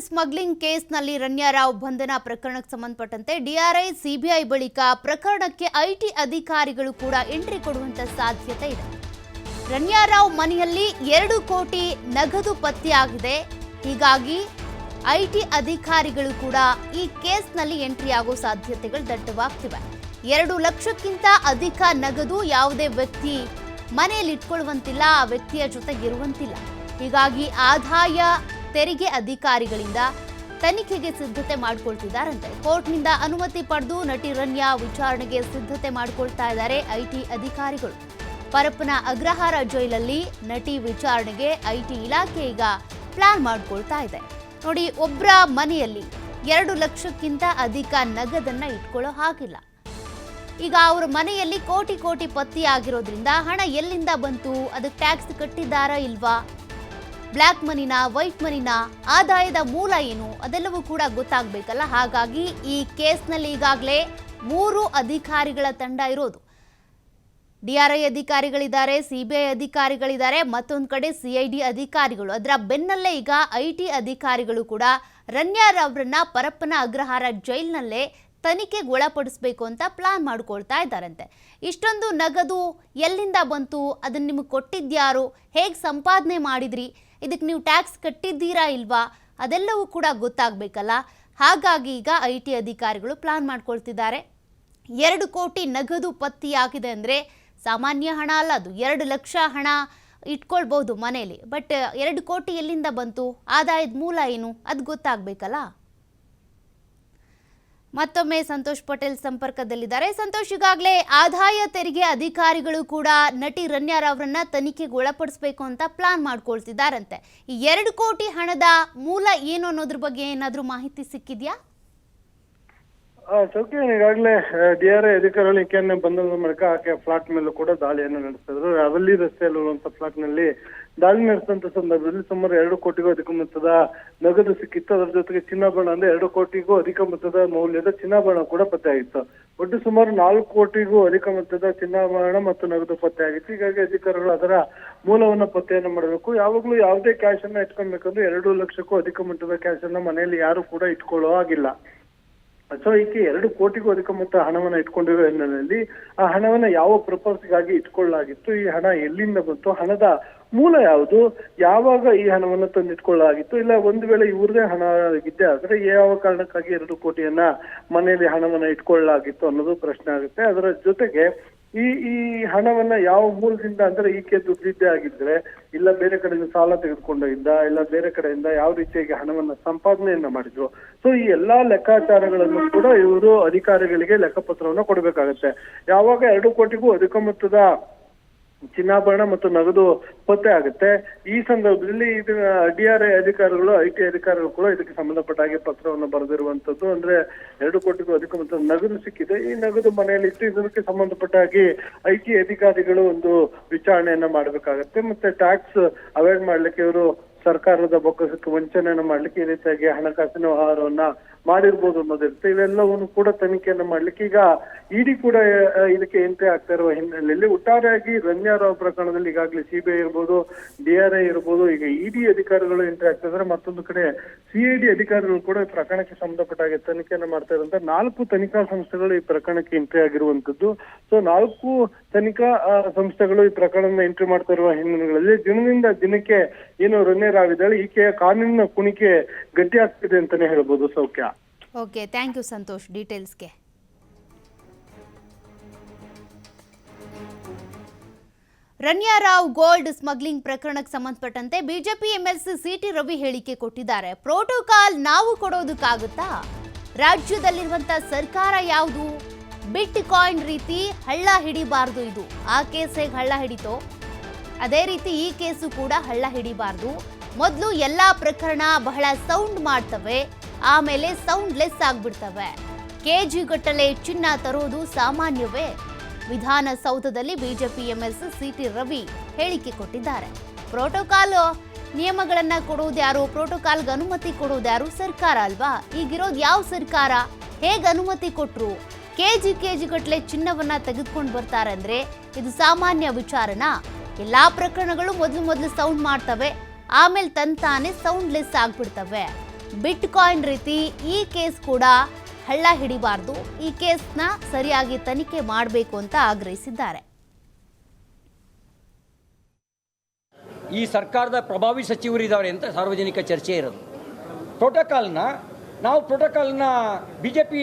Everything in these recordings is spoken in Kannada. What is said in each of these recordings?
ಸ್ಮಗ್ಲಿಂಗ್ ಕೇಸ್ನಲ್ಲಿ ರಣ್ಯಾರಾವ್ ಬಂಧನ ಪ್ರಕರಣಕ್ಕೆ ಸಂಬಂಧಪಟ್ಟಂತೆ ಡಿಆರ್ಐ ಸಿಬಿಐ ಬಳಿಕ ಪ್ರಕರಣಕ್ಕೆ ಐಟಿ ಅಧಿಕಾರಿಗಳು ಕೂಡ ಎಂಟ್ರಿ ಕೊಡುವಂತ ಸಾಧ್ಯತೆ ಇದೆ. ರಣ್ಯಾರಾವ್ ಮನೆಯಲ್ಲಿ 2 ಕೋಟಿ ನಗದು ಪತ್ತೆಯಾಗಿದೆ. ಹೀಗಾಗಿ ಐಟಿ ಅಧಿಕಾರಿಗಳು ಕೂಡ ಈ ಕೇಸ್ನಲ್ಲಿ ಎಂಟ್ರಿ ಆಗೋ ಸಾಧ್ಯತೆಗಳು ದಟ್ಟವಾಗ್ತಿವೆ. 2 ಲಕ್ಷಕ್ಕಿಂತ ಅಧಿಕ ನಗದು ಯಾವುದೇ ವ್ಯಕ್ತಿ ಮನೆಯಲ್ಲಿ ಇಟ್ಕೊಳ್ಳುವಂತಿಲ್ಲ, ಆ ವ್ಯಕ್ತಿಯ ಜೊತೆಗಿರುವಂತಿಲ್ಲ. ಹೀಗಾಗಿ ಆದಾಯ ತೆರಿಗೆ ಅಧಿಕಾರಿಗಳಿಂದ ತನಿಖೆಗೆ ಸಿದ್ಧತೆ ಮಾಡಿಕೊಳ್ತಿದ್ದಾರಂತೆ. ಕೋರ್ಟ್ನಿಂದ ಅನುಮತಿ ಪಡೆದು ನಟಿ ರಣ್ಯಾ ವಿಚಾರಣೆಗೆ ಸಿದ್ಧತೆ ಮಾಡಿಕೊಳ್ತಾ ಇದ್ದಾರೆ ಐಟಿ ಅಧಿಕಾರಿಗಳು. ಪರಪ್ಪನ ಅಗ್ರಹಾರ ಜೈಲಲ್ಲಿ ನಟಿ ವಿಚಾರಣೆಗೆ ಐಟಿ ಇಲಾಖೆ ಈಗ ಪ್ಲಾನ್ ಮಾಡಿಕೊಳ್ತಾ ಇದೆ. ನೋಡಿ, ಒಬ್ಬರ ಮನೆಯಲ್ಲಿ 2 ಲಕ್ಷಕ್ಕಿಂತ ಅಧಿಕ ನಗದನ್ನ ಇಟ್ಕೊಳ್ಳೋ ಹಾಗಿಲ್ಲ. ಈಗ ಅವರ ಮನೆಯಲ್ಲಿ ಕೋಟಿ ಕೋಟಿ ಪತ್ತೆಯಾಗಿರೋದ್ರಿಂದ ಹಣ ಎಲ್ಲಿಂದ ಬಂತು, ಅದಕ್ಕೆ ಟ್ಯಾಕ್ಸ್ ಕಟ್ಟಿದ್ದಾರಾ ಇಲ್ವಾ, ಬ್ಲ್ಯಾಕ್ ಮನಿನ ವೈಟ್ ಮನಿನ, ಆದಾಯದ ಮೂಲ ಏನು, ಅದೆಲ್ಲವೂ ಕೂಡ ಗೊತ್ತಾಗಬೇಕಲ್ಲ. ಹಾಗಾಗಿ ಈ ಕೇಸ್ನಲ್ಲಿ ಈಗಾಗಲೇ 3 ಅಧಿಕಾರಿಗಳ ತಂಡ ಇರೋದು. ಡಿಆರ್ಐ ಅಧಿಕಾರಿಗಳಿದ್ದಾರೆ, ಸಿಬಿಐ ಅಧಿಕಾರಿಗಳಿದ್ದಾರೆ, ಮತ್ತೊಂದು ಕಡೆ ಸಿಐಡಿ ಅಧಿಕಾರಿಗಳು. ಅದರ ಬೆನ್ನಲ್ಲೇ ಈಗ ಐಟಿ ಅಧಿಕಾರಿಗಳು ಕೂಡ ರಣ್ಯಾರವರನ್ನ ಪರಪ್ಪನ ಅಗ್ರಹಾರ ಜೈಲಿನಲ್ಲೇ ತನಿಖೆಗೆ ಒಳಪಡಿಸಬೇಕು ಅಂತ ಪ್ಲಾನ್ ಮಾಡ್ಕೊಳ್ತಾ ಇದ್ದಾರಂತೆ. ಇಷ್ಟೊಂದು ನಗದು ಎಲ್ಲಿಂದ ಬಂತು, ಅದನ್ನು ನಿಮಗೆ ಕೊಟ್ಟಿದ್ಯಾರು, ಹೇಗೆ ಸಂಪಾದನೆ ಮಾಡಿದ್ರಿ, ಇದಕ್ಕೆ ನೀವು ಟ್ಯಾಕ್ಸ್ ಕಟ್ಟಿದ್ದೀರಾ ಇಲ್ವಾ, ಅದೆಲ್ಲವೂ ಕೂಡ ಗೊತ್ತಾಗಬೇಕಲ್ಲ. ಹಾಗಾಗಿ ಈಗ ಐಟಿ ಅಧಿಕಾರಿಗಳು ಪ್ಲಾನ್ ಮಾಡ್ಕೊಳ್ತಿದ್ದಾರೆ. 2 ಕೋಟಿ ನಗದು ಪತ್ತೆಯಾಗಿದೆ ಅಂದರೆ ಸಾಮಾನ್ಯ ಹಣ ಅಲ್ಲ, ಅದು 2 ಲಕ್ಷ ಹಣ ಇಟ್ಕೊಳ್ಬಹುದು ಮನೆಯಲ್ಲಿ. ಬಟ್ 2 ಕೋಟಿ ಎಲ್ಲಿಂದ ಬಂತು, ಆದಾಯದ ಮೂಲ ಏನು, ಅದು ಗೊತ್ತಾಗಬೇಕಲ್ಲ. ಮತ್ತೊಮ್ಮೆ ಸಂತೋಷ್ ಪಟೇಲ್ ಸಂಪರ್ಕದಲ್ಲಿದ್ದಾರೆ. ಸಂತೋಷ್, ಈಗಾಗಲೇ ಆದಾಯ ತೆರಿಗೆ ಅಧಿಕಾರಿಗಳು ಕೂಡ ನಟಿ ರಣ್ಯಾರವರನ್ನ ತನಿಖೆಗೆ ಒಳಪಡಿಸಬೇಕು ಅಂತ ಪ್ಲಾನ್ ಮಾಡ್ಕೊಳ್ತಿದ್ದಾರಂತೆ. ಈ 2 ಕೋಟಿ ಹಣದ ಮೂಲ ಏನು ಅನ್ನೋದ್ರ ಬಗ್ಗೆ ಏನಾದರೂ ಮಾಹಿತಿ ಸಿಕ್ಕಿದ್ಯಾ? ಚೌಕಿ ಈಗಾಗಲೇ ಡಿಆರ್ಐ ಅಧಿಕಾರಿಗಳು ಈಕೆಯನ್ನ ಬಂಧನದ ಮೂಲಕ ಆಕೆ ಫ್ಲಾಟ್ ಮೇಲೂ ಕೂಡ ದಾಳಿಯನ್ನು ನಡೆಸಿದ್ರು. ಅವಲ್ಲಿ ರಸ್ತೆಯಲ್ಲಿರುವಂತಹ ಫ್ಲಾಟ್ ನಲ್ಲಿ ದಾಳಿ ನಡೆಸಿದಂತ ಸಂದರ್ಭದಲ್ಲಿ ಸುಮಾರು 2 ಕೋಟಿಗೂ ಅಧಿಕ ಮೊತ್ತದ ನಗದು ಸಿಕ್ಕಿತ್ತು. ಅದರ ಜೊತೆಗೆ ಚಿನ್ನಾಭರಣ ಅಂದ್ರೆ 2 ಕೋಟಿಗೂ ಅಧಿಕ ಮೊತ್ತದ ಮೌಲ್ಯದ ಚಿನ್ನಾಭರಣ ಕೂಡ ಪತ್ತೆಯಾಗಿತ್ತು. ಒಟ್ಟು ಸುಮಾರು 4 ಕೋಟಿಗೂ ಅಧಿಕ ಮೊತ್ತದ ಚಿನ್ನಾಭರಣ ಮತ್ತು ನಗದು ಪತ್ತೆಯಾಗಿತ್ತು. ಹೀಗಾಗಿ ಅಧಿಕಾರಿಗಳು ಅದರ ಮೂಲವನ್ನ ಪತ್ತೆಯನ್ನು ಮಾಡಬೇಕು. ಯಾವಾಗ್ಲೂ ಯಾವುದೇ ಕ್ಯಾಶ್ ಅನ್ನ ಇಟ್ಕೊಳ್ಬೇಕಂದ್ರೆ 2 ಲಕ್ಷಕ್ಕೂ ಅಧಿಕ ಮೊತ್ತದ ಕ್ಯಾಶ್ ಅನ್ನ ಮನೆಯಲ್ಲಿ ಯಾರು ಕೂಡ ಇಟ್ಕೊಳ್ಳೋ ಆಗಿಲ್ಲ. ಸೊ ಈಕೆ 2 ಕೋಟಿಗೂ ಅಧಿಕ ಮೊತ್ತ ಹಣವನ್ನ ಇಟ್ಕೊಂಡಿರೋ ಹಿನ್ನೆಲೆಯಲ್ಲಿ ಆ ಹಣವನ್ನ ಯಾವ ಪರ್ಪಸ್ಗಾಗಿ ಇಟ್ಕೊಳ್ಳಲಾಗಿತ್ತು, ಈ ಹಣ ಎಲ್ಲಿಂದ ಬಂತು, ಹಣದ ಮೂಲ ಯಾವುದು, ಯಾವಾಗ ಈ ಹಣವನ್ನ ತಂದಿಟ್ಕೊಳ್ಳಲಾಗಿತ್ತು, ಇಲ್ಲ ಒಂದು ವೇಳೆ ಇವ್ರದೇ ಹಣ ಇದ್ದೇ ಆದ್ರೆ ಯಾವ ಕಾರಣಕ್ಕಾಗಿ 2 ಕೋಟಿಯನ್ನ ಮನೆಯಲ್ಲಿ ಹಣವನ್ನ ಇಟ್ಕೊಳ್ಳಲಾಗಿತ್ತು ಅನ್ನೋದು ಪ್ರಶ್ನೆ ಆಗುತ್ತೆ. ಅದರ ಜೊತೆಗೆ ಈ ಹಣವನ್ನ ಯಾವ ಮೂಲದಿಂದ ಅಂದ್ರೆ ಈಕೆ ದುಡ್ಡಿದ್ದೇ ಆಗಿದ್ರೆ, ಇಲ್ಲ ಬೇರೆ ಕಡೆಯಿಂದ ಸಾಲ ತೆಗೆದುಕೊಂಡಿದ್ದ, ಇಲ್ಲ ಬೇರೆ ಕಡೆಯಿಂದ ಯಾವ ರೀತಿಯಾಗಿ ಹಣವನ್ನ ಸಂಪಾದನೆಯನ್ನ ಮಾಡಿದ್ರು. ಸೊ ಈ ಎಲ್ಲಾ ಲೆಕ್ಕಾಚಾರಗಳನ್ನು ಕೂಡ ಇವರು ಅಧಿಕಾರಿಗಳಿಗೆ ಲೆಕ್ಕಪತ್ರವನ್ನ ಕೊಡಬೇಕಾಗತ್ತೆ. ಯಾವಾಗ 2 ಕೋಟಿಗೂ ಅಧಿಕ ಮೊತ್ತದ ಚಿನ್ನಾಭರಣ ಮತ್ತು ನಗದು ಪತ್ತೆ ಆಗುತ್ತೆ, ಈ ಸಂದರ್ಭದಲ್ಲಿ ಇದನ್ನ ಡಿಆರ್ಐ ಅಧಿಕಾರಿಗಳು ಐಟಿ ಅಧಿಕಾರಿಗಳು ಕೂಡ ಇದಕ್ಕೆ ಸಂಬಂಧಪಟ್ಟ ಹಾಗೆ ಪತ್ರವನ್ನು ಬರೆದಿರುವಂತದ್ದು. ಅಂದ್ರೆ 2 ಕೋಟಿಗೂ ಅಧಿಕ ಮೊತ್ತದ ನಗದು ಸಿಕ್ಕಿದೆ, ಈ ನಗದು ಮನೆಯಲ್ಲಿ ಇಟ್ಟು ಇದಕ್ಕೆ ಸಂಬಂಧಪಟ್ಟ ಹಾಗೆ ಐಟಿ ಅಧಿಕಾರಿಗಳು ಒಂದು ವಿಚಾರಣೆಯನ್ನ ಮಾಡ್ಬೇಕಾಗತ್ತೆ. ಮತ್ತೆ ಟ್ಯಾಕ್ಸ್ ಅವಾಯ್ಡ್ ಮಾಡ್ಲಿಕ್ಕೆ ಇವರು ಸರ್ಕಾರದ ಬೊಕ್ಕಸಕ್ಕೆ ವಂಚನೆಯನ್ನ ಮಾಡ್ಲಿಕ್ಕೆ ಈ ರೀತಿಯಾಗಿ ಹಣಕಾಸಿನ ವ್ಯವಹಾರವನ್ನ ಮಾಡಿರ್ಬೋದು ಅನ್ನೋದಿರುತ್ತೆ. ಇವೆಲ್ಲವನ್ನು ಕೂಡ ತನಿಖೆಯನ್ನ ಮಾಡ್ಲಿಕ್ಕೆ ಈಗ ಇಡಿ ಕೂಡ ಇದಕ್ಕೆ ಎಂಟ್ರಿ ಆಗ್ತಾ ಇರುವ ಹಿನ್ನೆಲೆಯಲ್ಲಿ ಒಟ್ಟಾರೆಯಾಗಿ ರಣ್ಯಾರಾವ್ ಪ್ರಕರಣದಲ್ಲಿ ಈಗಾಗಲೇ ಸಿಬಿಐ ಇರ್ಬೋದು, ಡಿಆರ್ಐ ಇರ್ಬೋದು, ಈಗ ಇಡಿ ಅಧಿಕಾರಿಗಳು ಎಂಟ್ರಿ ಆಗ್ತಾ ಇದ್ದಾರೆ. ಮತ್ತೊಂದು ಕಡೆ ಸಿಐಡಿ ಅಧಿಕಾರಿಗಳು ಕೂಡ ಈ ಪ್ರಕರಣಕ್ಕೆ ಸಂಬಂಧಪಟ್ಟ ಹಾಗೆ ತನಿಖೆಯನ್ನ ಮಾಡ್ತಾ ಇರುವಂತ 4 ತನಿಖಾ ಸಂಸ್ಥೆಗಳು ಈ ಪ್ರಕರಣಕ್ಕೆ ಎಂಟ್ರಿ ಆಗಿರುವಂತದ್ದು. ಸೊ 4 ತನಿಖಾ ಸಂಸ್ಥೆಗಳು ಈ ಪ್ರಕರಣನ ಎಂಟ್ರಿ ಮಾಡ್ತಾ ಇರುವ ಹಿನ್ನೆಲೆಗಳಲ್ಲಿ ದಿನದಿಂದ ದಿನಕ್ಕೆ ಏನು ರಣ್ಯಾರಾವ್ ಇದ್ದಾಳೆ, ಈಕೆಯ ಕಾನೂನಿನ ಕುಣಿಕೆ ಗಟ್ಟಿ ಆಗ್ತಿದೆ ಅಂತಾನೆ ಹೇಳ್ಬೋದು. ಸೌಖ್ಯ. ಓಕೆ, ಥ್ಯಾಂಕ್ ಯು ಸಂತೋಷ್ ಡೀಟೇಲ್ಸ್ಗೆ. ರಣ್ಯಾರಾವ್ ಗೋಲ್ಡ್ ಸ್ಮಗ್ಲಿಂಗ್ ಪ್ರಕರಣಕ್ಕೆ ಸಂಬಂಧಪಟ್ಟಂತೆ ಬಿಜೆಪಿ ಎಂಎಲ್ಸಿ ಸಿಟಿ ರವಿ ಹೇಳಿಕೆ ಕೊಟ್ಟಿದ್ದಾರೆ. ಪ್ರೋಟೋಕಾಲ್ ನಾವು ಕೊಡೋದಕ್ಕಾಗುತ್ತಾ? ರಾಜ್ಯದಲ್ಲಿರುವಂತ ಸರ್ಕಾರ ಯಾವುದು? ಬಿಟ್ ಕಾಯಿನ್ ರೀತಿ ಹಳ್ಳ ಹಿಡಿಬಾರ್ದು. ಇದು ಆ ಕೇಸ್ ಹೇಗೆ ಹಳ್ಳ ಹಿಡಿತೋ ಅದೇ ರೀತಿ ಈ ಕೇಸು ಕೂಡ ಹಳ್ಳ ಹಿಡಿಬಾರ್ದು. ಮೊದಲು ಎಲ್ಲಾ ಪ್ರಕರಣ ಬಹಳ ಸೌಂಡ್ ಮಾಡ್ತವೆ, ಆಮೇಲೆ ಸೌಂಡ್ಲೆಸ್ ಆಗ್ಬಿಡ್ತವೆ. ಕೆಜಿ ಗಟ್ಟಲೆ ಚಿನ್ನ ತರೋದು ಸಾಮಾನ್ಯವೇ? ವಿಧಾನಸೌಧದಲ್ಲಿ ಬಿಜೆಪಿ ಎಂಎಲ್ಸಿ ಸಿಟಿ ರವಿ ಹೇಳಿಕೆ ಕೊಟ್ಟಿದ್ದಾರೆ. ಪ್ರೋಟೋಕಾಲ್ ನಿಯಮಗಳನ್ನ ಕೊಡೋದು ಯಾರು, ಪ್ರೋಟೋಕಾಲ್ಗೆ ಅನುಮತಿ ಕೊಡೋದು ಯಾರು? ಸರ್ಕಾರ ಅಲ್ವಾ? ಈಗಿರೋದು ಯಾವ ಸರ್ಕಾರ? ಹೇಗೆ ಅನುಮತಿ ಕೊಟ್ರು? ಕೆಜಿ ಗಟ್ಟಲೆ ಚಿನ್ನವನ್ನ ತೆಗೆದುಕೊಂಡು ಬರ್ತಾರೆ ಅಂದ್ರೆ ಇದು ಸಾಮಾನ್ಯ ವಿಚಾರನಾ? ಎಲ್ಲಾ ಪ್ರಕರಣಗಳು ಮೊದಲು ಸೌಂಡ್ ಮಾಡ್ತವೆ, ಆಮೇಲೆ ತಂತಾನೆ ಸೌಂಡ್ಲೆಸ್ ಆಗ್ಬಿಡ್ತವೆ. ಬಿಟ್ ಕಾಯಿನ್ ರೀತಿ ಈ ಕೇಸ್ ಕೂಡ ಹಳ್ಳ ಹಿಡಿಬಾರ್ದು, ಈ ಕೇಸ್ನ ಸರಿಯಾಗಿ ತನಿಖೆ ಮಾಡಬೇಕು ಅಂತ ಆಗ್ರಹಿಸಿದ್ದಾರೆ. ಈ ಸರ್ಕಾರದ ಪ್ರಭಾವಿ ಸಚಿವರಿದ್ದಾರೆ ಅಂತ ಸಾರ್ವಜನಿಕ ಚರ್ಚೆ ಇರೋದು. ಪ್ರೋಟೋಕಾಲ್ನ ಬಿ ಜೆ ಪಿ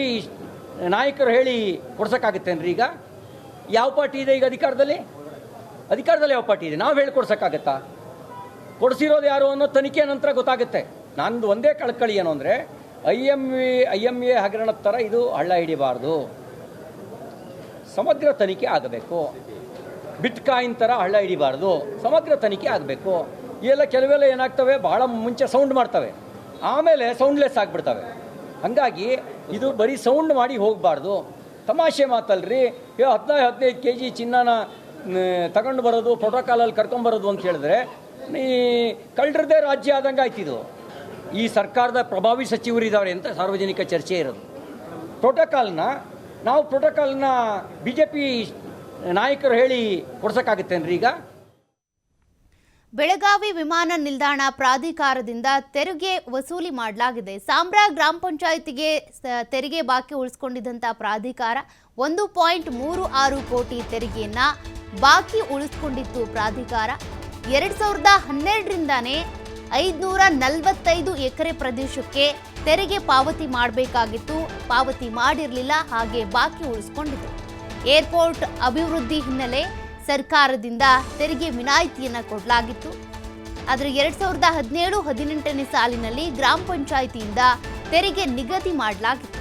ನಾಯಕರು ಹೇಳಿ ಕೊಡ್ಸೋಕ್ಕಾಗತ್ತೇನ್ರಿ? ಈಗ ಯಾವ ಪಾರ್ಟಿ ಇದೆ ಈಗ ಅಧಿಕಾರದಲ್ಲಿ ಯಾವ ಪಾರ್ಟಿ ಇದೆ? ನಾವು ಹೇಳಿ ಕೊಡ್ಸೋಕ್ಕಾಗತ್ತಾ? ಕೊಡಿಸಿರೋದು ಯಾರು ಅನ್ನೋ ತನಿಖೆ ನಂತರ ಗೊತ್ತಾಗುತ್ತೆ. ನಂದು ಒಂದೇ ಕಳಕಳಿ ಏನು ಅಂದರೆ IMA ಹಗರಣದ ಥರ ಇದು ಹಳ್ಳ ಹಿಡಿಬಾರ್ದು, ಸಮಗ್ರ ತನಿಖೆ ಆಗಬೇಕು. ಬಿಟ್ ಕಾಯಿನ್ ಥರ ಹಳ್ಳ ಹಿಡಿಬಾರ್ದು, ಸಮಗ್ರ ತನಿಖೆ ಆಗಬೇಕು. ಇವೆಲ್ಲ ಕೆಲವೆಲ್ಲ ಏನಾಗ್ತವೆ, ಭಾಳ ಮುಂಚೆ ಸೌಂಡ್ ಮಾಡ್ತವೆ, ಆಮೇಲೆ ಸೌಂಡ್ಲೆಸ್ ಆಗಿಬಿಡ್ತವೆ. ಹಾಗಾಗಿ ಇದು ಬರೀ ಸೌಂಡ್ ಮಾಡಿ ಹೋಗಬಾರ್ದು. ತಮಾಷೆ ಮಾತಲ್ರಿ, 15 kg ಚಿನ್ನನ ತಗೊಂಡು ಬರೋದು, ಪ್ರೋಟೋಕಾಲಲ್ಲಿ ಕರ್ಕೊಂಬರೋದು ಅಂತ ಹೇಳಿದ್ರೆ ಈ ಕಳ್ಳರದೇ ರಾಜ್ಯ ಆದಂಗೆ ಆಯ್ತಿದು. ಈ ಸರ್ಕಾರದ ಪ್ರಭಾವಿ ಸಚಿವರಿದ್ದಾರೆ ಅಂತ ಸಾರ್ವಜನಿಕ ಚರ್ಚೆ ಇರೋದು. ಪ್ರೋಟೋಕಾಲ್ನ ಬಿ ಜೆ ಪಿ ನಾಯಕರು ಹೇಳಿ ಕೊಡ್ಸೋಕ್ಕಾಗತ್ತೇನ್ರಿ? ಈಗ ಬೆಳಗಾವಿ ವಿಮಾನ ನಿಲ್ದಾಣ ಪ್ರಾಧಿಕಾರದಿಂದ ತೆರಿಗೆ ವಸೂಲಿ ಮಾಡಲಾಗಿದೆ. ಸಾಂಬ್ರಾ ಗ್ರಾಮ ಪಂಚಾಯಿತಿಗೆ ತೆರಿಗೆ ಬಾಕಿ ಉಳಿಸಿಕೊಂಡಿದ್ದಂಥ ಪ್ರಾಧಿಕಾರ 1.36 ಕೋಟಿ ತೆರಿಗೆಯನ್ನ ಬಾಕಿ ಉಳಿಸಿಕೊಂಡಿತ್ತು. ಪ್ರಾಧಿಕಾರ 2012ರಿಂದಾನೇ 545 ಎಕರೆ ಪ್ರದೇಶಕ್ಕೆ ತೆರಿಗೆ ಪಾವತಿ ಮಾಡಬೇಕಾಗಿತ್ತು, ಪಾವತಿ ಮಾಡಿರಲಿಲ್ಲ, ಹಾಗೆ ಬಾಕಿ ಉಳಿಸಿಕೊಂಡಿತ್ತು. ಏರ್ಪೋರ್ಟ್ ಅಭಿವೃದ್ಧಿ ಹಿನ್ನೆಲೆ ಸರ್ಕಾರದಿಂದ ತೆರಿಗೆ ವಿನಾಯಿತಿಯನ್ನು ಕೊಡಲಾಗಿತ್ತು. ಆದರೆ 2017-18ನೇ ಸಾಲಿನಲ್ಲಿ ಗ್ರಾಮ ಪಂಚಾಯಿತಿಯಿಂದ ತೆರಿಗೆ ನಿಗದಿ ಮಾಡಲಾಗಿತ್ತು.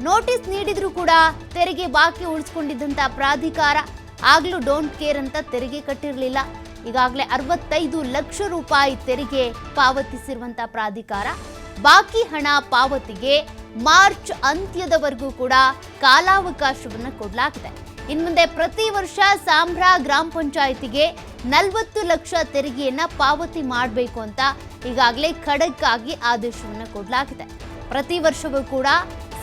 ನೋಟಿಸ್ ನೀಡಿದ್ರೂ ಕೂಡ ತೆರಿಗೆ ಬಾಕಿ ಉಳಿಸಿಕೊಂಡಿದ್ದಂಥ ಪ್ರಾಧಿಕಾರ ಆಗ್ಲೂ ಡೋಂಟ್ ಕೇರ್ ಅಂತ ತೆರಿಗೆ ಕಟ್ಟಿರಲಿಲ್ಲ. ಈಗಾಗಲೇ 65 ಲಕ್ಷ ರೂಪಾಯಿ ತೆರಿಗೆ ಪಾವತಿಸಿರುವಂಥ ಪ್ರಾಧಿಕಾರ ಬಾಕಿ ಹಣ ಪಾವತಿಗೆ ಮಾರ್ಚ್ ಅಂತ್ಯದವರೆಗೂ ಕೂಡ ಕಾಲಾವಕಾಶವನ್ನು ಕೊಡಲಾಗಿದೆ. ಇನ್ಮುಂದೆ ಪ್ರತಿ ವರ್ಷ ಸಾಂಬ್ರಾ ಗ್ರಾಮ ಪಂಚಾಯಿತಿಗೆ 40 ಲಕ್ಷ ತೆರಿಗೆಯನ್ನ ಪಾವತಿ ಮಾಡಬೇಕು ಅಂತ ಈಗಾಗಲೇ ಖಡಕ್ ಆಗಿ ಆದೇಶವನ್ನು ಕೊಡಲಾಗಿದೆ. ಪ್ರತಿ ವರ್ಷವೂ ಕೂಡ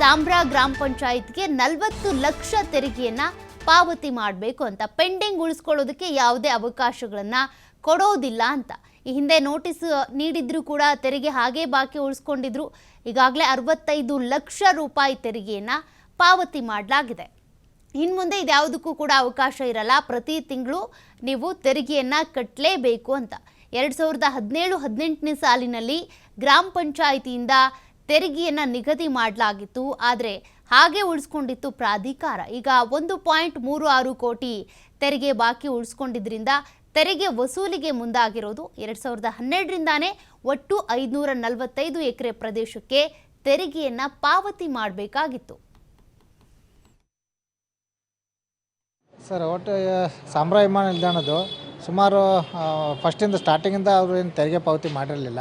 ಸಾಂಬ್ರಾ ಗ್ರಾಮ ಪಂಚಾಯಿತಿಗೆ 40 ಲಕ್ಷ ತೆರಿಗೆಯನ್ನ ಪಾವತಿ ಮಾಡಬೇಕು ಅಂತ, ಪೆಂಡಿಂಗ್ ಉಳಿಸ್ಕೊಳ್ಳೋದಕ್ಕೆ ಯಾವುದೇ ಅವಕಾಶಗಳನ್ನ ಕೊಡೋದಿಲ್ಲ ಅಂತ. ಈ ಹಿಂದೆ ನೋಟಿಸ್ ನೀಡಿದ್ರು ಕೂಡ ತೆರಿಗೆ ಹಾಗೇ ಬಾಕಿ ಉಳಿಸ್ಕೊಂಡಿದ್ರು. ಈಗಾಗಲೇ 65 ಲಕ್ಷ ರೂಪಾಯಿ ತೆರಿಗೆಯನ್ನ ಪಾವತಿ ಮಾಡಲಾಗಿದೆ. ಇನ್ನು ಮುಂದೆ ಇದ್ಯಾವುದಕ್ಕೂ ಕೂಡ ಅವಕಾಶ ಇರಲ್ಲ, ಪ್ರತಿ ತಿಂಗಳು ನೀವು ತೆರಿಗೆಯನ್ನು ಕಟ್ಟಲೇಬೇಕು ಅಂತ. 2017-18ನೇ ಸಾಲಿನಲ್ಲಿ ಗ್ರಾಮ ಪಂಚಾಯಿತಿಯಿಂದ ತೆರಿಗೆಯನ್ನು ನಿಗದಿ ಮಾಡಲಾಗಿತ್ತು, ಆದರೆ ಹಾಗೆ ಉಳಿಸ್ಕೊಂಡಿತ್ತು ಪ್ರಾಧಿಕಾರ. ಈಗ 1.36 ಕೋಟಿ ತೆರಿಗೆ ಬಾಕಿ ಉಳಿಸ್ಕೊಂಡಿದ್ರಿಂದ ತೆರಿಗೆ ವಸೂಲಿಗೆ ಮುಂದಾಗಿರೋದು. 2012ರಿಂದಾನೇ ಒಟ್ಟು 545 ಎಕರೆ ಪ್ರದೇಶಕ್ಕೆ ತೆರಿಗೆಯನ್ನು ಪಾವತಿ ಮಾಡಬೇಕಾಗಿತ್ತು. ಸರ್, ಒಟ್ಟು ಸಾಂಬ್ರಾ ವಿಮಾನ ನಿಲ್ದಾಣದ್ದು ಸುಮಾರು ಫಸ್ಟಿಂದ ಸ್ಟಾರ್ಟಿಂಗಿಂದ ಅವರು ಏನು ತೆರಿಗೆ ಪಾವತಿ ಮಾಡಿರಲಿಲ್ಲ.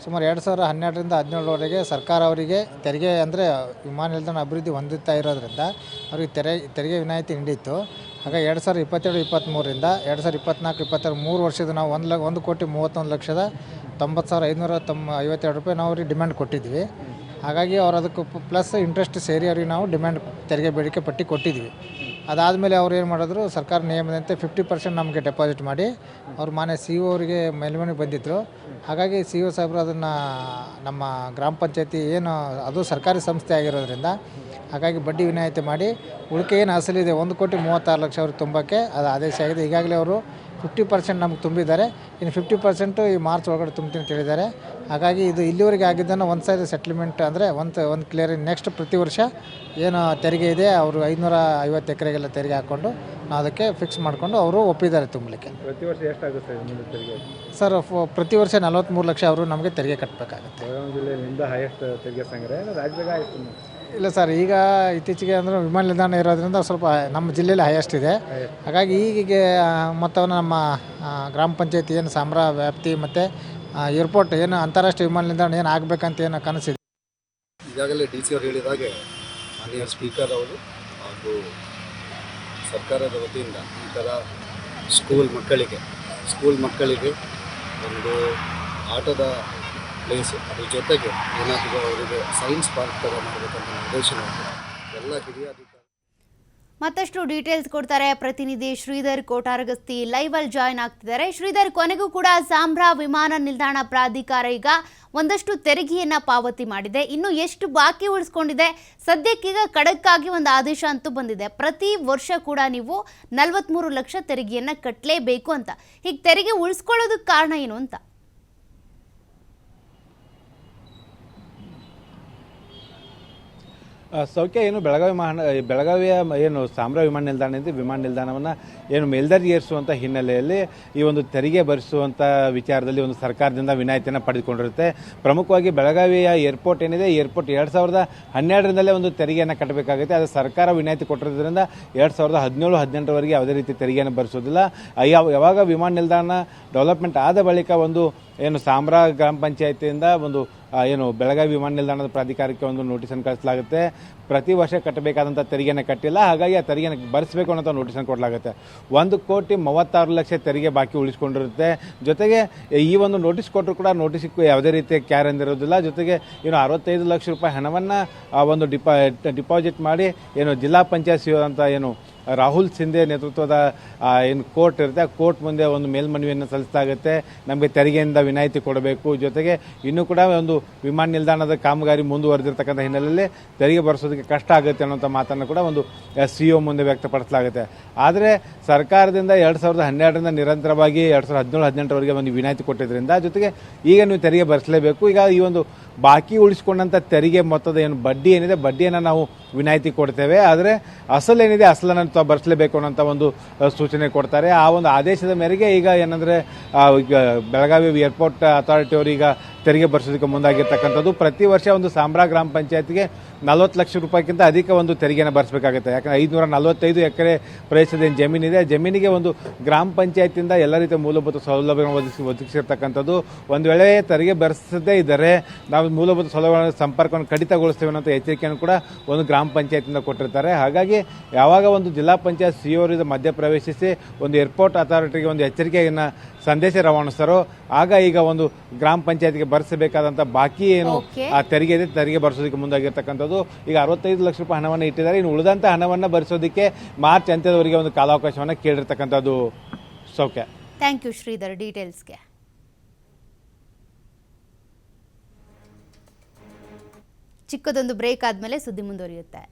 ಸುಮಾರು 2012ರಿಂದ 2017ವರೆಗೆ ಸರ್ಕಾರ ಅವರಿಗೆ ತೆರಿಗೆ ಅಂದರೆ ವಿಮಾನ ನಿಲ್ದಾಣ ಅಭಿವೃದ್ಧಿ ಹೊಂದುತ್ತಾ ಇರೋದ್ರಿಂದ ಅವರಿಗೆ ತೆರಿಗೆ ವಿನಾಯಿತಿ ನೀಡಿತ್ತು. ಹಾಗಾಗಿ 2022-23ರಿಂದ 2024-22 3 ವರ್ಷದ ನಾವು 1,31,31,90,552 ರೂಪಾಯಿ ನಾವು ಅವ್ರಿಗೆ ಡಿಮ್ಯಾಂಡ್ ಕೊಟ್ಟಿದ್ವಿ. ಹಾಗಾಗಿ ಅವ್ರು ಅದಕ್ಕೆ ಪ್ಲಸ್ ಇಂಟ್ರೆಸ್ಟ್ ಸೇರಿ ಅವ್ರಿಗೆ ನಾವು ಡಿಮ್ಯಾಂಡ್ ತೆರಿಗೆ ಬೇಡಿಕೆ ಪಟ್ಟಿ ಕೊಟ್ಟಿದ್ವಿ. ಅದಾದಮೇಲೆ ಅವ್ರು ಏನು ಮಾಡಿದ್ರು, ಸರ್ಕಾರ ನಿಯಮದಂತೆ 50% ನಮಗೆ ಡೆಪಾಸಿಟ್ ಮಾಡಿ ಅವ್ರು ಮಾನ್ಯ CO ಅವರಿಗೆ ಮೇಲ್ಮನೆಗೆ ಬಂದಿದ್ದರು. ಹಾಗಾಗಿ CO ಸಾಹೇಬರು ಅದನ್ನು ನಮ್ಮ ಗ್ರಾಮ ಪಂಚಾಯತಿ ಏನು ಅದು ಸರ್ಕಾರಿ ಸಂಸ್ಥೆ ಆಗಿರೋದ್ರಿಂದ ಹಾಗಾಗಿ ಬಡ್ಡಿ ವಿನಾಯಿತಿ ಮಾಡಿ ಉಳಿಕೆ ಏನು ಅಸಲಿದೆ 1,36,00,000 ಅವ್ರಿಗೆ ತುಂಬಕ್ಕೆ ಅದು ಆದೇಶ ಆಗಿದೆ. ಈಗಾಗಲೇ ಅವರು 50% ನಮ್ಗೆ ತುಂಬಿದ್ದಾರೆ, ಇನ್ನು 50% ಈ ಮಾರ್ಚ್ ಒಳಗಡೆ ತುಂಬ್ತೀನಿ ಅಂತ ಹೇಳಿದ್ದಾರೆ. ಹಾಗಾಗಿ ಇದು ಇಲ್ಲಿವರೆಗೆ ಆಗಿದ್ದನ್ನು ಒಂದು ಸೈಡ್ ಸೆಟ್ಲ್ಮೆಂಟ್ ಅಂದರೆ ಒಂದು ಕ್ಲಿಯರ್. ನೆಕ್ಸ್ಟ್ ಪ್ರತಿ ವರ್ಷ ಏನು ತೆರಿಗೆ ಇದೆ ಅವರು 550 ಎಕರೆಗೆಲ್ಲ ತೆರಿಗೆ ಹಾಕ್ಕೊಂಡು ನಾವು ಅದಕ್ಕೆ ಫಿಕ್ಸ್ ಮಾಡಿಕೊಂಡು ಅವರು ಒಪ್ಪಿದ್ದಾರೆ ತುಂಬಲಿಕ್ಕೆ. ಪ್ರತಿ ವರ್ಷ ಎಷ್ಟಾಗುತ್ತೆ ತೆರಿಗೆ? ಸರ್, ಪ್ರತಿ ವರ್ಷ 43 ಲಕ್ಷ ಅವರು ನಮಗೆ ತೆರಿಗೆ ಕಟ್ಟಬೇಕಾಗುತ್ತೆ. ಬೆಳಗಾವಿ ಜಿಲ್ಲೆಯಿಂದ ಹೈಯೆಸ್ಟ್ ತೆರಿಗೆ ಸಂಗ್ರಹ ರಾಜ್ಯದಾಗ ಆಯಿತು? ಇಲ್ಲ ಸರ್, ಈಗ ಇತ್ತೀಚೆಗೆ ಅಂದರೆ ವಿಮಾನ ನಿಲ್ದಾಣ ಇರೋದ್ರಿಂದ ಸ್ವಲ್ಪ ನಮ್ಮ ಜಿಲ್ಲೆಯಲ್ಲಿ ಹೈಯೆಸ್ಟ್ ಇದೆ. ಹಾಗಾಗಿ ಈಗೀಗ ಮೊತ್ತವನ್ನು ನಮ್ಮ ಗ್ರಾಮ ಪಂಚಾಯತಿ ಏನು ಸಾಂಬ್ರಾ ವ್ಯಾಪ್ತಿ ಮತ್ತು ಏರ್ಪೋರ್ಟ್ ಏನು ಅಂತಾರಾಷ್ಟ್ರೀಯ ವಿಮಾನ ನಿಲ್ದಾಣ ಏನು ಆಗಬೇಕಂತ ಏನು ಕನಸಿದೆ. ಈಗಾಗಲೇ DC ಅವರು ಹೇಳಿದಾಗೆ ಮಾನ್ಯ ಸ್ಪೀಕರ್ ಅವರು ಹಾಗೂ ಸರ್ಕಾರದ ವತಿಯಿಂದ ಈ ಥರ ಸ್ಕೂಲ್ ಮಕ್ಕಳಿಗೆ ಒಂದು ಆಟದ ಪ್ಲೇಸು, ಅದ್ರ ಜೊತೆಗೆ ಏನಾದರೂ ಅವರಿಗೆ ಸೈನ್ಸ್ ಪಾರ್ಕ್ ಥರ ಮಾಡಬೇಕಂತ ನಿರ್ದೇಶನ ಎಲ್ಲ ಹಿರಿಯ ಅಧಿಕಾರಿ. ಮತ್ತಷ್ಟು ಡೀಟೇಲ್ಸ್ ಕೊಡ್ತಾರೆ ಪ್ರತಿನಿಧಿ ಶ್ರೀಧರ್ ಕೋಟಾರಗಸ್ತಿ ಲೈವ್ ಅಲ್ಲಿ ಜಾಯ್ನ್ ಆಗ್ತಿದ್ದಾರೆ. ಶ್ರೀಧರ್, ಕೊನೆಗೂ ಕೂಡ ಸಾಂಬ್ರಾ ವಿಮಾನ ನಿಲ್ದಾಣ ಪ್ರಾಧಿಕಾರ ಈಗ ಒಂದಷ್ಟು ತೆರಿಗೆಯನ್ನ ಪಾವತಿ ಮಾಡಿದೆ. ಇನ್ನು ಎಷ್ಟು ಬಾಕಿ ಉಳಿಸ್ಕೊಂಡಿದೆ? ಸದ್ಯಕ್ಕೀಗ ಖಡಕ್ಕಾಗಿ ಒಂದು ಆದೇಶ ಅಂತೂ ಬಂದಿದೆ. ಪ್ರತಿ ವರ್ಷ ಕೂಡ ನೀವು 43 ಲಕ್ಷ ತೆರಿಗೆಯನ್ನ ಕಟ್ಟಲೇಬೇಕು ಅಂತ. ಹೀಗೆ ತೆರಿಗೆ ಉಳಿಸ್ಕೊಳ್ಳೋದಕ್ಕೆ ಕಾರಣ ಏನು ಅಂತ? ಸೌಖ್ಯ ಏನು ಬೆಳಗಾವಿಯ ಏನು ಸಾಂಬ್ರಾ ವಿಮಾನ ನಿಲ್ದಾಣ ಇದೆ, ವಿಮಾನ ನಿಲ್ದಾಣವನ್ನು ಏನು ಮೇಲ್ದರ್ಜೆಗೇರಿಸುವಂಥ ಹಿನ್ನೆಲೆಯಲ್ಲಿ ಈ ಒಂದು ತೆರಿಗೆ ಭರಿಸುವಂಥ ವಿಚಾರದಲ್ಲಿ ಒಂದು ಸರ್ಕಾರದಿಂದ ವಿನಾಯಿತಿಯನ್ನು ಪಡೆದುಕೊಂಡಿರುತ್ತೆ. ಪ್ರಮುಖವಾಗಿ ಬೆಳಗಾವಿಯ ಏರ್ಪೋರ್ಟ್ ಏನಿದೆ, ಏರ್ಪೋರ್ಟ್ 2012ರಿಂದಲೇ ಒಂದು ತೆರಿಗೆಯನ್ನು ಕಟ್ಟಬೇಕಾಗುತ್ತೆ. ಅದು ಸರ್ಕಾರ ವಿನಾಯಿತಿ ಕೊಟ್ಟಿರೋದ್ರಿಂದ 2017-18ರವರೆಗೆ ಯಾವುದೇ ರೀತಿ ತೆರಿಗೆಯನ್ನು ಭರಿಸೋದಿಲ್ಲ. ಯಾವಾಗ ವಿಮಾನ ನಿಲ್ದಾಣ ಡೆವಲಪ್ಮೆಂಟ್ ಆದ ಬಳಿಕ ಒಂದು ಏನು ಸಾಂಬ್ರಾ ಗ್ರಾಮ ಪಂಚಾಯತಿಯಿಂದ ಒಂದು ಏನು ಬೆಳಗಾವಿ ವಿಮಾನ ನಿಲ್ದಾಣದ ಪ್ರಾಧಿಕಾರಕ್ಕೆ ಒಂದು ನೋಟಿಸನ್ನು ಕಳಿಸಲಾಗುತ್ತೆ. ಪ್ರತಿ ವರ್ಷ ಕಟ್ಟಬೇಕಾದಂಥ ತೆರಿಗೆಯನ್ನು ಕಟ್ಟಿಲ್ಲ, ಹಾಗಾಗಿ ಆ ತೆರಿಗೆಯನ್ನು ಭರಿಸಬೇಕು ಅನ್ನೋ ನೋಟಿಸನ್ನು ಕೊಡಲಾಗುತ್ತೆ. 1,36,00,000 ತೆರಿಗೆ ಬಾಕಿ ಉಳಿಸ್ಕೊಂಡಿರುತ್ತೆ. ಜೊತೆಗೆ ಈ ಒಂದು ನೋಟಿಸ್ ಕೊಟ್ಟರು ಕೂಡ ನೋಟಿಸ್ಗೂ ಯಾವುದೇ ರೀತಿಯ ಕ್ಯಾರ್ ಎಂದಿರೋದಿಲ್ಲ. ಜೊತೆಗೆ ಏನು 65 ಲಕ್ಷ ರೂಪಾಯಿ ಹಣವನ್ನು ಒಂದು ಡಿಪಾಸಿಟ್ ಮಾಡಿ ಏನು ಜಿಲ್ಲಾ ಪಂಚಾಯತ್ ಸಿಒ ಅಂತ ಏನು ರಾಹುಲ್ ಸಿಂಧೆ ನೇತೃತ್ವದ ಏನು ಕೋರ್ಟ್ ಇರುತ್ತೆ, ಆ ಕೋರ್ಟ್ ಮುಂದೆ ಒಂದು ಮೇಲ್ಮನವಿಯನ್ನು ಸಲ್ಲಿಸಲಾಗುತ್ತೆ. ನಮಗೆ ತೆರಿಗೆಯಿಂದ ವಿನಾಯಿತಿ ಕೊಡಬೇಕು, ಜೊತೆಗೆ ಇನ್ನೂ ಕೂಡ ಒಂದು ವಿಮಾನ ನಿಲ್ದಾಣದ ಕಾಮಗಾರಿ ಮುಂದುವರೆದಿರ್ತಕ್ಕಂಥ ಹಿನ್ನೆಲೆಯಲ್ಲಿ ತೆರಿಗೆ ಭರಿಸೋದಕ್ಕೆ ಕಷ್ಟ ಆಗುತ್ತೆ ಅನ್ನೋಂಥ ಮಾತನ್ನು ಕೂಡ ಒಂದು ಸಿಒ ಮುಂದೆ ವ್ಯಕ್ತಪಡಿಸಲಾಗುತ್ತೆ. ಆದರೆ ಸರ್ಕಾರದಿಂದ 2012ರಿಂದ ನಿರಂತರವಾಗಿ 2017-18ರವರೆಗೆ ಒಂದು ವಿನಾಯಿತಿ ಕೊಟ್ಟಿದ್ದರಿಂದ ಜೊತೆಗೆ ಈಗ ನೀವು ತೆರಿಗೆ ಭರಿಸಲೇಬೇಕು. ಈಗ ಈ ಒಂದು ಬಾಕಿ ಉಳಿಸಿಕೊಂಡಂಥ ತೆರಿಗೆ ಮೊತ್ತದ ಏನು ಬಡ್ಡಿ ಏನಿದೆ, ಬಡ್ಡಿಯನ್ನು ನಾವು ವಿನಾಯಿತಿ ಕೊಡ್ತೇವೆ. ಆದರೆ ಅಸಲೇನಿದೆ, ಅಸಲನ್ನು ಭರಿಸಲೇಬೇಕು ಅನ್ನೋಂಥ ಒಂದು ಸೂಚನೆ ಕೊಡ್ತಾರೆ. ಆ ಒಂದು ಆದೇಶದ ಮೇರೆಗೆ ಈಗ ಏನಂದರೆ ಬೆಳಗಾವಿ ಏರ್ಪೋರ್ಟ್ ಅಥಾರಿಟಿ ಅವರು ಈಗ ತೆರಿಗೆ ಭರಿಸೋದಕ್ಕೆ ಮುಂದಾಗಿರ್ತಕ್ಕಂಥದ್ದು. ಪ್ರತಿ ವರ್ಷ ಒಂದು ಸಾಂಬ್ರಾ ಗ್ರಾಮ ಪಂಚಾಯತ್ಗೆ 40 ಲಕ್ಷ ರೂಪಾಯಿಗಿಂತ ಅಧಿಕ ಒಂದು ತೆರಿಗೆಯನ್ನು ಭರಿಸಬೇಕಾಗುತ್ತೆ. ಯಾಕಂದರೆ 545 ಎಕರೆ ಪ್ರದೇಶದ ಏನು ಜಮೀನಿದೆ, ಜಮೀನಿಗೆ ಒಂದು ಗ್ರಾಮ ಪಂಚಾಯತಿಯಿಂದ ಎಲ್ಲ ರೀತಿಯ ಮೂಲಭೂತ ಸೌಲಭ್ಯಗಳನ್ನು ಒದಗಿಸಿರ್ತಕ್ಕಂಥದ್ದು. ಒಂದು ವೇಳೆ ತೆರಿಗೆ ಭರಿಸದೇ ಇದ್ದರೆ ನಾವು ಮೂಲಭೂತ ಸೌಲಭ್ಯಗಳ ಸಂಪರ್ಕವನ್ನು ಕಡಿತಗೊಳಿಸ್ತೇವೆ ಅನ್ನೋ ಎಚ್ಚರಿಕೆಯನ್ನು ಕೂಡ ಒಂದು ಗ್ರಾಮ ಪಂಚಾಯತಿಯಿಂದ ಕೊಟ್ಟಿರ್ತಾರೆ. ಹಾಗಾಗಿ ಯಾವಾಗ ಒಂದು ಜಿಲ್ಲಾ ಪಂಚಾಯತ್ ಸಿಒ ಮಧ್ಯಪ್ರವೇಶಿಸಿ ಒಂದು ಏರ್ಪೋರ್ಟ್ ಅಥಾರಿಟಿಗೆ ಒಂದು ಎಚ್ಚರಿಕೆಯನ್ನು ಸಂದೇಶ ರವಾನಿಸ್ತಾರೋ ಆಗ ಈಗ ಒಂದು ಗ್ರಾಮ ಪಂಚಾಯತ್ಗೆ ಭರಿಸಬೇಕಾದಂಥ ಬಾಕಿ ಏನು ಆ ತೆರಿಗೆ ಇದೆ, ತೆರಿಗೆ ಭರಿಸೋದಕ್ಕೆ ಮುಂದಾಗಿರ್ತಕ್ಕಂಥದ್ದು. ಈಗ 65 ಲಕ್ಷ ರೂಪಾಯಿ ಹಣವನ್ನು ಇಟ್ಟಿದ್ದಾರೆ. ಇನ್ನು ಉಳಿದಂಥ ಹಣವನ್ನು ಭರಿಸೋದಕ್ಕೆ ಮಾರ್ಚ್ ಅಂತ್ಯದವರೆಗೆ ಒಂದು ಕಾಲಾವಕಾಶವನ್ನು ಕೇಳಿರ್ತಕ್ಕಂಥದ್ದು. ಸೌಖ್ಯ, ಥ್ಯಾಂಕ್ ಯು ಶ್ರೀಧರ್ ಡೀಟೇಲ್ಸ್ಗೆ. ಚಿಕ್ಕದೊಂದು ಬ್ರೇಕ್ ಆದಮೇಲೆ ಸುದ್ದಿ ಮುಂದುವರಿಯುತ್ತೆ.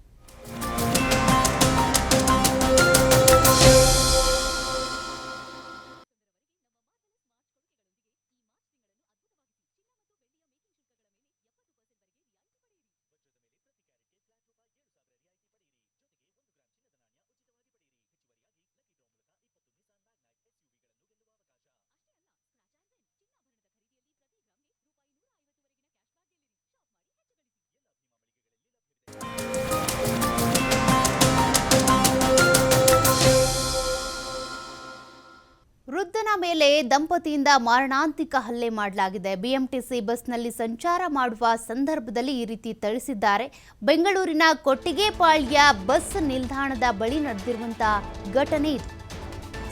ವೃದ್ಧನ ಮೇಲೆ ದಂಪತಿಯಿಂದ ಮಾರಣಾಂತಿಕ ಹಲ್ಲೆ ಮಾಡಲಾಗಿದೆ. ಬಿಎಂಟಿಸಿ ಬಸ್ನಲ್ಲಿ ಸಂಚಾರ ಮಾಡುವ ಸಂದರ್ಭದಲ್ಲಿ ಈ ರೀತಿ ಥಳಿಸಿದ್ದಾರೆ. ಬೆಂಗಳೂರಿನ ಕೊಟ್ಟಿಗೆಪಾಳ್ಯ ಬಸ್ ನಿಲ್ದಾಣದ ಬಳಿ ನಡೆದಿರುವಂತಹ ಘಟನೆ ಇದು.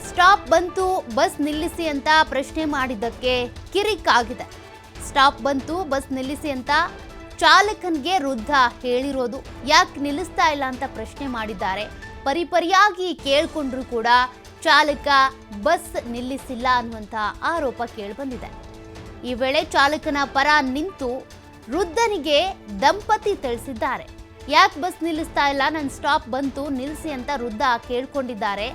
ಸ್ಟಾಪ್ ಬಂತು, ಬಸ್ ನಿಲ್ಲಿಸಿ ಅಂತ ಪ್ರಶ್ನೆ ಮಾಡಿದ್ದಕ್ಕೆ ಕಿರಿಕಾಗಿದೆ. ಸ್ಟಾಪ್ ಬಂತು, ಬಸ್ ನಿಲ್ಲಿಸಿ ಅಂತ ಚಾಲಕನಿಗೆ ವೃದ್ಧ ಹೇಳಿರೋದು. ಯಾಕೆ ನಿಲ್ಲಿಸ್ತಾ ಇಲ್ಲ ಅಂತ ಪ್ರಶ್ನೆ ಮಾಡಿದ್ದಾರೆ. ಪರಿಪರಿಯಾಗಿ ಕೇಳ್ಕೊಂಡ್ರು ಕೂಡ ಚಾಲಕ ಬಸ್ ನಿಲ್ಲಿಸಿಲ್ಲ ಅನ್ನುವಂಥ ಆರೋಪ ಕೇಳಿಬಂದಿದೆ. ಈ ವೇಳೆ ಚಾಲಕನ ಪರ ನಿಂತು ವೃದ್ಧನಿಗೆ ದಂಪತಿ ತಿಳಿಸಿದ್ದಾರೆ. ಯಾಕೆ ಬಸ್ ನಿಲ್ಲಿಸ್ತಾ ಇಲ್ಲ, ನನ್ನ ಸ್ಟಾಪ್ ಬಂತು ನಿಲ್ಲಿಸಿ ಅಂತ ವೃದ್ಧ ಕೇಳ್ಕೊಂಡಿದ್ದಾರೆ.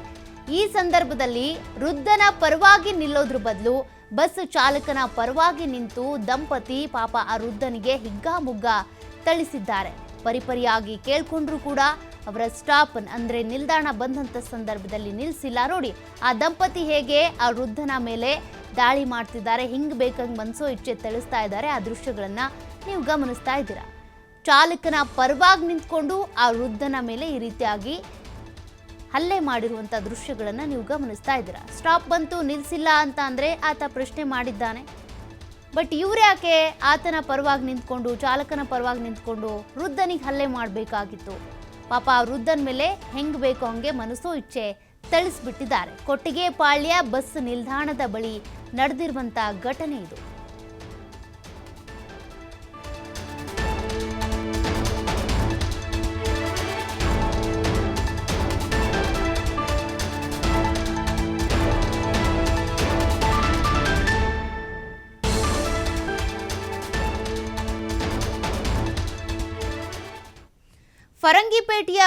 ಈ ಸಂದರ್ಭದಲ್ಲಿ ವೃದ್ಧನ ಪರವಾಗಿ ನಿಲ್ಲೋದ್ರ ಬದಲು ಬಸ್ ಚಾಲಕನ ಪರವಾಗಿ ನಿಂತು ದಂಪತಿ ಪಾಪ ಆ ವೃದ್ಧನಿಗೆ ಹಿಗ್ಗಾಮುಗ್ಗಾ ಥಳಿಸಿದ್ದಾರೆ. ಪರಿಪರಿಯಾಗಿ ಕೇಳ್ಕೊಂಡ್ರು ಕೂಡ ಅವರ ಸ್ಟಾಪ್ ಅಂದ್ರೆ ನಿಲ್ದಾಣ ಬಂದಂತ ಸಂದರ್ಭದಲ್ಲಿ ನಿಲ್ಲಿಸಿಲ್ಲ. ನೋಡಿ ಆ ದಂಪತಿ ಹೇಗೆ ಆ ವೃದ್ಧನ ಮೇಲೆ ದಾಳಿ ಮಾಡ್ತಿದ್ದಾರೆ, ಹಿಂಗ್ ಬೇಕಂಗ್ ಮನ್ಸೋ ಇಚ್ಛೆ ತಿಳಿಸ್ತಾ ಇದ್ದಾರೆ. ಆ ದೃಶ್ಯಗಳನ್ನ ನೀವು ಗಮನಿಸ್ತಾ ಇದ್ದೀರಾ. ಚಾಲಕನ ಪರವಾಗಿ ನಿಂತ್ಕೊಂಡು ಆ ವೃದ್ಧನ ಮೇಲೆ ಈ ರೀತಿಯಾಗಿ ಹಲ್ಲೆ ಮಾಡಿರುವಂಥ ದೃಶ್ಯಗಳನ್ನು ನೀವು ಗಮನಿಸ್ತಾ ಇದ್ದೀರಾ. ಸ್ಟಾಪ್ ಬಂತು ನಿಲ್ಲಿಸಿಲ್ಲ ಅಂತ ಅಂದರೆ ಆತ ಪ್ರಶ್ನೆ ಮಾಡಿದ್ದಾನೆ. ಬಟ್ ಇವ್ರು ಯಾಕೆ ಆತನ ಪರವಾಗಿ ನಿಂತ್ಕೊಂಡು, ಚಾಲಕನ ಪರವಾಗಿ ನಿಂತ್ಕೊಂಡು ವೃದ್ಧನಿಗೆ ಹಲ್ಲೆ ಮಾಡಬೇಕಾಗಿತ್ತು? ಪಾಪ ಆ ವೃದ್ಧನ ಮೇಲೆ ಹೆಂಗೆ ಬೇಕೋ ಹಂಗೆ ಮನಸ್ಸೋ ಇಚ್ಛೆ ತಿಳಿಸ್ಬಿಟ್ಟಿದ್ದಾರೆ. ಕೊಟ್ಟಿಗೆಪಾಳ್ಯ ಬಸ್ ನಿಲ್ದಾಣದ ಬಳಿ ನಡೆದಿರುವಂಥ ಘಟನೆ ಇದು. ಫರಂಗಿಪೇಟೆಯ